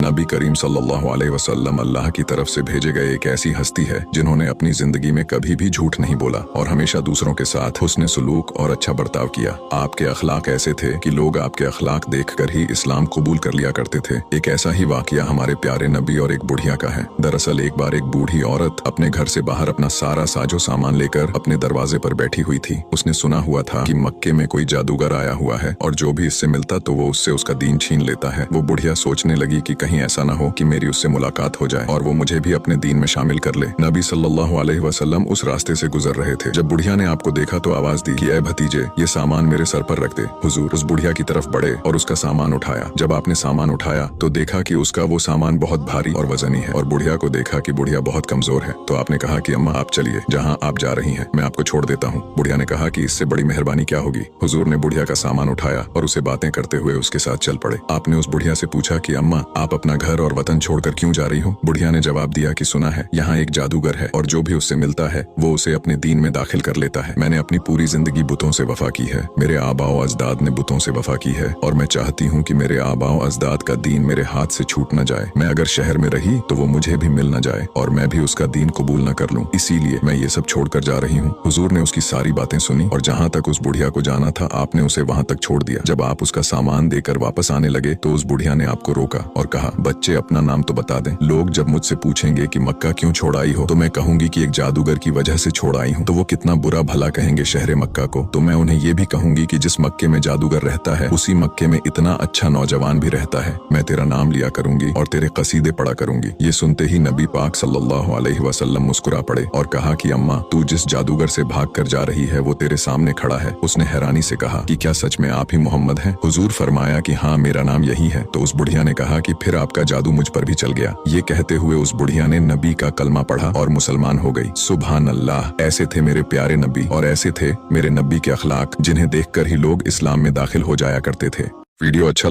नबी करीम सल्लल्लाहु अलैहि वसल्लम अल्लाह की तरफ से भेजे गए एक ऐसी हस्ती है जिन्होंने अपनी जिंदगी में कभी भी झूठ नहीं बोला और हमेशा दूसरों के साथ हुस्न सुलूक और अच्छा बर्ताव किया। आपके अखलाक ऐसे थे कि लोग आपके अखलाक देखकर ही इस्लाम कबूल कर लिया करते थे। एक ऐसा ही वाकया हमारे प्यारे नबी और एक बुढ़िया का है। दरअसल एक बार एक बूढ़ी औरत अपने घर से बाहर अपना सारा साजो सामान लेकर अपने दरवाजे पर बैठी हुई थी। उसने सुना हुआ था कि मक्के में कोई जादूगर आया हुआ है और जो भी इससे मिलता तो वो उससे उसका दीन छीन लेता है। वो बुढ़िया सोचने लगी कि कहीं ऐसा ना हो कि मेरी उससे मुलाकात हो जाए और वो मुझे भी अपने दीन में शामिल कर ले। नबी सल्लल्लाहु अलैहि वसल्लम उस रास्ते से गुजर रहे थे। जब बुढ़िया ने आपको देखा तो आवाज दी कि ऐ भतीजे, ये सामान मेरे सर पर रख दे। हुजूर उस बुढ़िया की तरफ बढ़े और उसका सामान उठाया। जब आपने सामान उठाया तो देखा कि उसका वो सामान बहुत भारी और वजनी है और बुढ़िया को देखा कि बुढ़िया बहुत कमजोर है। तो आपने कहा कि अम्मा आप चलिए, जहाँ आप जा रही हैं मैं आपको छोड़ देता हूँ। बुढ़िया ने कहा कि इससे बड़ी मेहरबानी क्या होगी। हुजूर ने बुढ़िया का सामान उठाया और उसे बातें करते हुए उसके साथ चल पड़े। आपने उस बुढ़िया से पूछा कि अम्मा आप अपना घर और वतन छोड़कर क्यों जा रही हो। बुढ़िया ने जवाब दिया कि सुना है यहाँ एक जादूगर है और जो भी उससे मिलता है वो उसे अपने दीन में दाखिल कर लेता है। मैंने अपनी पूरी जिंदगी बुतों से वफा की है। मेरे आबाओ अजदाद ने बुतों से वफा की है और मैं चाहती हूँ कि मेरे आबाओ अजदाद का दीन मेरे हाथ से छूट न जाए। मैं अगर शहर में रही तो वो मुझे भी मिल न जाए और मैं भी उसका दीन कबूल न कर लूँ, इसीलिए मैं ये सब छोड़कर जा रही हूँ। हुजूर ने उसकी सारी बातें सुनी और जहाँ तक उस बुढ़िया को जाना था आपने उसे वहाँ तक छोड़ दिया। जब आप उसका सामान देकर वापस आने लगे तो उस बुढ़िया ने आपको रोका और कहा, बच्चे अपना नाम तो बता दें। लोग जब मुझसे पूछेंगे कि मक्का क्यों छोड़ आई हो तो मैं कहूंगी कि एक जादूगर की वजह से छोड़ आई हूँ। तो वो कितना बुरा भला कहेंगे शहर मक्का को। तो मैं उन्हें ये भी कहूंगी कि जिस मक्के में जादूगर रहता है उसी मक्के में इतना अच्छा नौजवान भी रहता है। मैं तेरा नाम लिया करूंगी और तेरे कसीदे पढ़ा करूंगी। ये सुनते ही नबी पाक सल्लल्लाहु अलैहि वसल्लम मुस्कुरा पड़े और कहा कि अम्मा तू जिस जादूगर से भाग कर जा रही है वो तेरे सामने खड़ा है। उसने हैरानी से कहा कि क्या सच में आप ही मोहम्मद हैं। हुजूर फरमाया कि हाँ मेरा नाम यही है। तो उस बुढ़िया ने कहा कि फिर आपका जादू मुझ पर भी चल गया। ये कहते हुए उस बुढ़िया ने नबी का कलमा पढ़ा और मुसलमान हो गई। सुभान अल्लाह, ऐसे थे मेरे प्यारे नबी और ऐसे थे मेरे नबी के अखलाक जिन्हें देखकर ही लोग इस्लाम में दाखिल हो जाया करते थे। वीडियो अच्छा